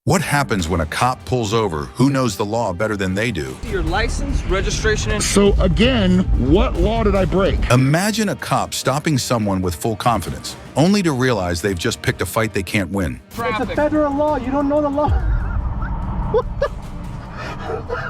What happens when a cop pulls over who knows the law better than they do? Your license, registration, and... So again, what law did I break? Imagine a cop stopping someone with full confidence, only to realize they've just picked a fight they can't win. It's a federal law. You don't know the law.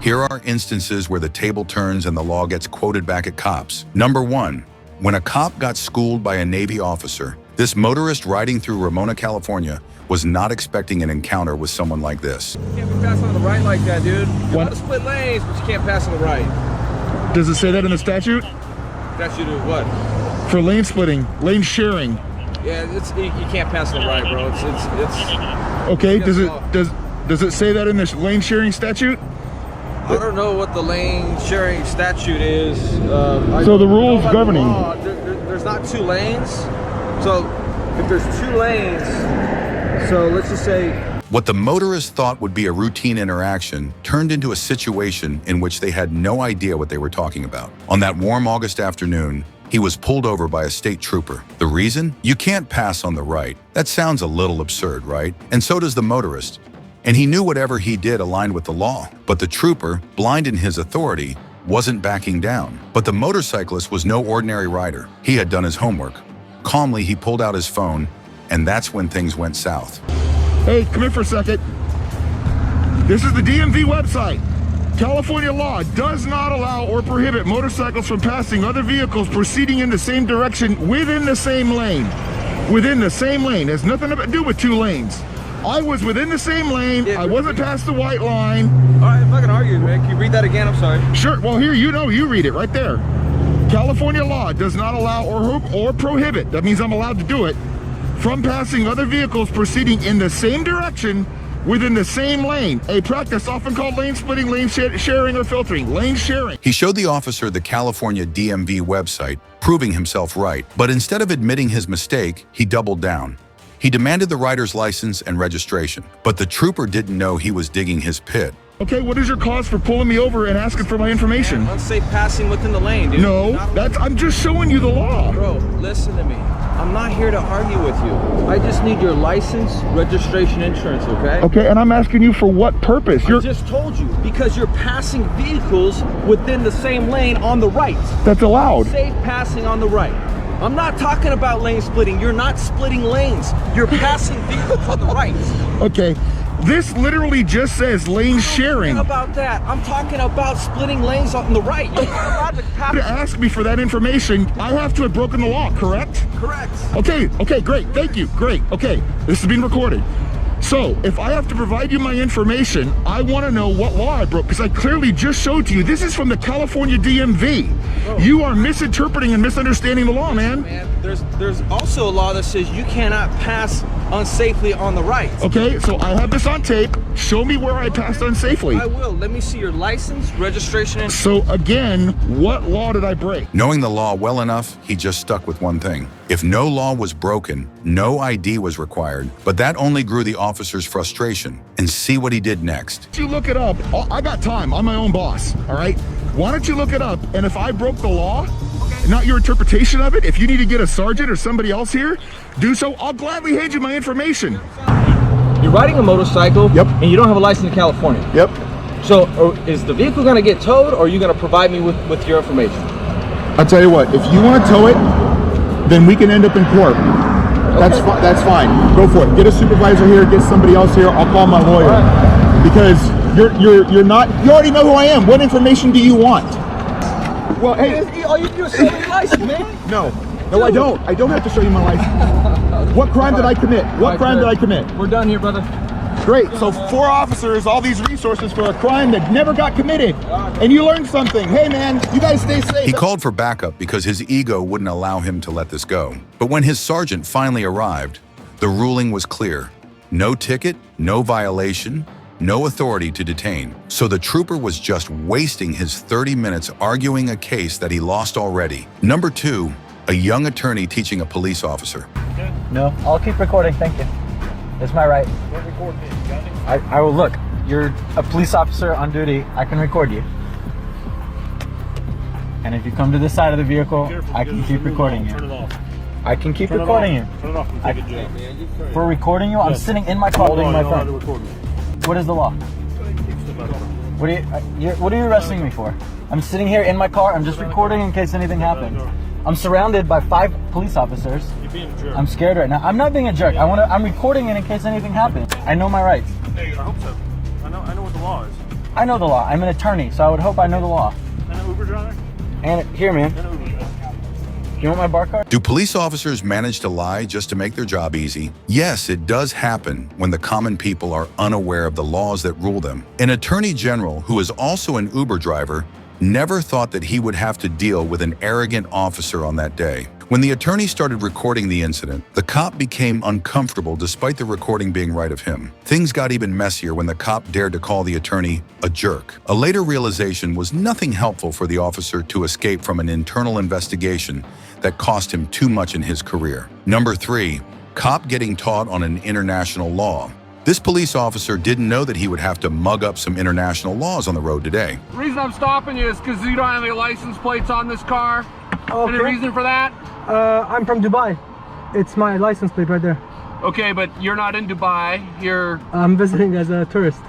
Here are instances where the table turns and the law gets quoted back at cops. Number 1. When a cop got schooled by a Navy officer, this motorist riding through Ramona, California, was not expecting an encounter with someone like this. You can't be passing on the right like that, dude. You want to split lanes, but you can't pass on the right. Does it say that in the statute? That you do what? For lane splitting, lane sharing. Yeah, you can't pass on the right, bro. It's Okay, does it say that in this lane sharing statute? I don't know what the lane sharing statute is. So the rules governing. There's not 2 lanes. So if there's 2 lanes, so let's just say... What the motorist thought would be a routine interaction turned into a situation in which they had no idea what they were talking about. On that warm August afternoon, he was pulled over by a state trooper. The reason? You can't pass on the right. That sounds a little absurd, right? And so does the motorist. And he knew whatever he did aligned with the law. But the trooper, blind in his authority, wasn't backing down. But the motorcyclist was no ordinary rider. He had done his homework. Calmly, he pulled out his phone, and that's when things went south. Hey, come here for a second. This is the DMV website. California law does not allow or prohibit motorcycles from passing other vehicles proceeding in the same direction within the same lane. Within the same lane. Has nothing to do with 2 lanes. I was within the same lane. I wasn't past the white line. All right, I'm not gonna argue, man. Can you read that again? I'm sorry. Sure. Well, here, you read it right there. California law does not allow or prohibit, that means I'm allowed to do it, from passing other vehicles proceeding in the same direction within the same lane. A practice often called lane splitting, lane sharing, or filtering. Lane sharing. He showed the officer the California DMV website, proving himself right. But instead of admitting his mistake, he doubled down. He demanded the rider's license and registration, but the trooper didn't know he was digging his pit. Okay, what is your cause for pulling me over and asking for my information? Unsafe passing within the lane, dude. No, I'm just showing you the law. Bro, listen to me. I'm not here to argue with you. I just need your license, registration, insurance, okay? Okay, and I'm asking you for what purpose? I just told you, because you're passing vehicles within the same lane on the right. That's allowed. Safe passing on the right. I'm not talking about lane splitting. You're not splitting lanes. You're passing vehicles on the right. Okay, this literally just says lane sharing. I'm talking about that. I'm talking about splitting lanes on the right. You're not allowed to pass. To ask me for that information, I have to have broken the law, correct? Correct. Okay, great, thank you, great. Okay, this is being recorded. So, if I have to provide you my information, I want to know what law I broke, because I clearly just showed to you. This is from the California DMV. Bro. You are misinterpreting and misunderstanding the law, man. There's also a law that says you cannot pass unsafely on the right. Okay, so I have this on tape. Show me where I passed unsafely. I will. Let me see your license, registration, and... So again, what law did I break? Knowing the law well enough, he just stuck with one thing. If no law was broken, no ID was required, but that only grew the officer's frustration. And see what he did next. You look it up. I got time. I'm my own boss, all right? Why don't you look it up? And if I broke the law, not your interpretation of it, if you need to get a sergeant or somebody else here, do so. I'll gladly hand you my information. You're riding a motorcycle, yep, and you don't have a license in California. Yep. So is the vehicle going to get towed, or are you going to provide me with your information? I'll tell you what, if you want to tow it, then we can end up in court. Okay. That's fine. Go for it. Get a supervisor here, get somebody else here. I'll call my lawyer. Right. Because you're not, you already know who I am. What information do you want? Well, hey, all you do is show me your license, man. No, I don't. I don't have to show you my license. What crime did I commit? What crime did I commit? We're done here, brother. Great. So 4 officers, all these resources for a crime that never got committed. And you learned something. Hey, man, you guys stay safe. He called for backup because his ego wouldn't allow him to let this go. But when his sergeant finally arrived, the ruling was clear. No ticket, no violation, no authority to detain. So the trooper was just wasting his 30 minutes arguing a case that he lost already. Number 2, a young attorney teaching a police officer. No, I'll keep recording, thank you. It's my right. I will look. You're a police officer on duty. I can record you. And if you come to this side of the vehicle, I can keep recording you. Turn it off. I can keep recording you. Turn it off. For recording you, I'm sitting in my car holding my phone. What is the law? What are you arresting me for? I'm sitting here in my car. I'm just recording in case anything happens. I'm surrounded by 5 police officers. You're being a jerk. I'm scared right now. I'm not being a jerk. I'm recording it in case anything happens. I know my rights. Hey, I hope so. I know what the law is. I know the law. I'm an attorney, so I would hope I know the law. And an Uber driver? And here, man. And an Uber driver. You want my bar card? Do police officers manage to lie just to make their job easy? Yes, it does happen when the common people are unaware of the laws that rule them. An attorney general who is also an Uber driver never thought that he would have to deal with an arrogant officer on that day. When the attorney started recording the incident, the cop became uncomfortable despite the recording being right of him. Things got even messier when the cop dared to call the attorney a jerk. A later realization was nothing helpful for the officer to escape from an internal investigation that cost him too much in his career. Number 3, cop getting taught on an international law. This police officer didn't know that he would have to mug up some international laws on the road today. The reason I'm stopping you is because you don't have any license plates on this car. Any reason for that? I'm from Dubai. It's my license plate right there. Okay, but you're not in Dubai. I'm visiting as a tourist.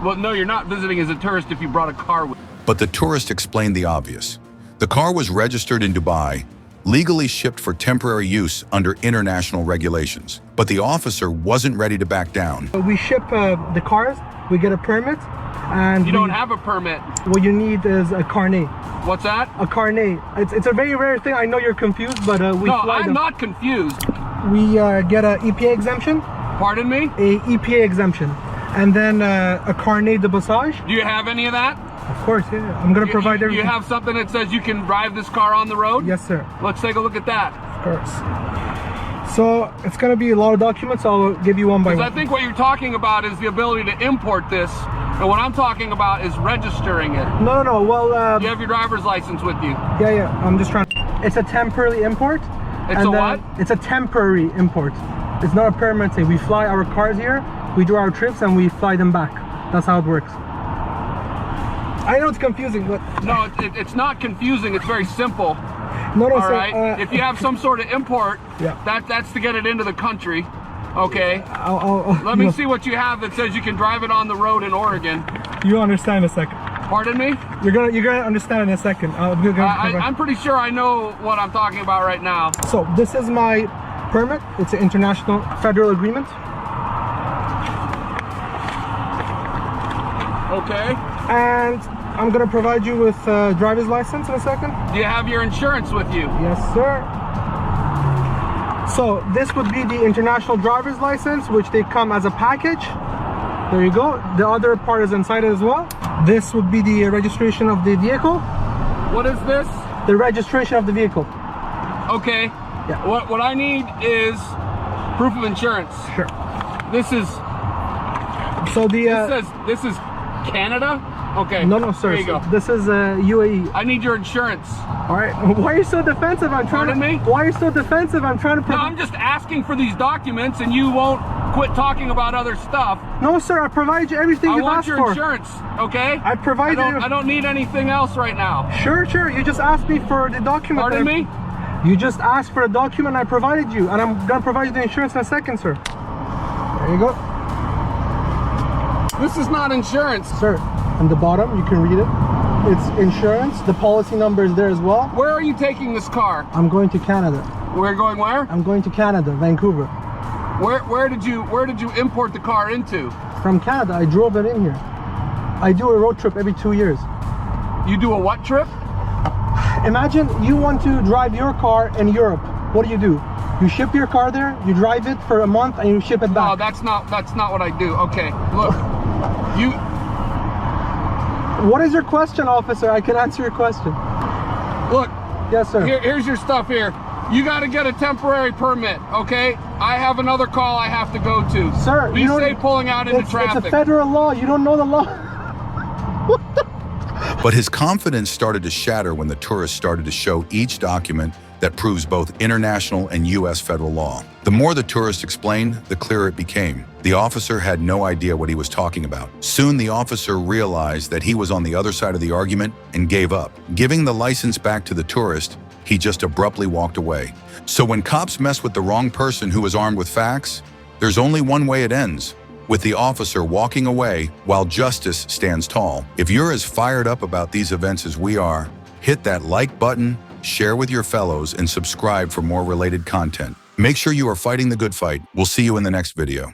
Well, no, you're not visiting as a tourist if you brought a car with. But the tourist explained the obvious. The car was registered in Dubai, legally shipped for temporary use under international regulations. But the officer wasn't ready to back down. We ship the cars, we get a permit, and You don't have a permit. what you need is a carnet. What's that? A carnet. It's a very rare thing. I know you're confused, but we No, fly I'm them. not confused. We get a EPA exemption, Pardon me? a EPA exemption, and then a carnet de passage. Do you have any of that? Of course, yeah. I'm gonna provide You everything. have something that says you can drive this car on the road? Yes, sir. Let's take a look at that. Of course. So it's gonna be a lot of documents. I'll give you one by Because I one. think what you're talking about is the ability to import this. And what I'm talking about is registering it. No. Well, You have your driver's license with you. yeah. I'm just trying. It's a temporary import. It's and a then what? It's a temporary import. It's not a permanent thing. We fly our cars here, we do our trips, and we fly them back. That's how it works. I know it's confusing, but No, it's not confusing. It's very simple. no, All sir. right. If you have some sort of import, Yeah. that's to get it into the country. Okay. I'll Let me see what you have that says you can drive it on the road in Oregon. You understand in a second. Pardon me? You're gonna understand in a second. I'm pretty sure I know what I'm talking about right now. So this is my permit. It's an international federal agreement. Okay. And I'm gonna provide you with a driver's license in a second. Do you have your insurance with you? Yes, sir. So this would be the international driver's license, which they come as a package. There you go. The other part is inside it as well. This would be the registration of the vehicle. What is this? The registration of the vehicle. Okay. Yeah. What I need is proof of insurance. Sure. This is So the this is Canada. Okay. no, sir. There you go. This is UAE. I need your insurance. All right. Why are you so defensive? I'm trying Pardon to. me? Why are you so defensive? I'm trying to. No, I'm just asking for these documents, and you won't quit talking about other stuff. No, sir. I provide you everything I you've want asked your for. insurance. Okay. I provided you. I don't need anything else right now. Sure. You just asked me for the document. Pardon me? You just asked for a document. I provided you, and I'm gonna provide you the insurance in a second, sir. There you go, This is not insurance. sir. On the bottom, you can read it. It's insurance. The policy number is there as well. Where are you taking this car? I'm going to Canada. We're going where? I'm going to Canada, Vancouver. Where did you import the car into? From Canada, I drove it in here. I do a road trip every 2 years. You do a what trip? Imagine you want to drive your car in Europe. What do? You ship your car there, you drive it for a month, and you ship it No, back. that's not what I do. Okay, look, you. What is your question, officer? I can answer your question. Look, Yes, sir. here's your stuff here. You got to get a temporary permit, okay? I have another call I have to go to. Sir, be you don't- safe pulling out into It's a traffic. federal law. You don't know the law. But his confidence started to shatter when the tourist started to show each document that proves both international and U.S. federal law. The more the tourist explained, the clearer it became. The officer had no idea what he was talking about. Soon the officer realized that he was on the other side of the argument and gave up. Giving the license back to the tourist, he just abruptly walked away. So when cops mess with the wrong person who is armed with facts, there's only one way it ends: with the officer walking away while justice stands tall. If you're as fired up about these events as we are, hit that like button, share with your fellows, and subscribe for more related content. Make sure you are fighting the good fight. We'll see you in the next video.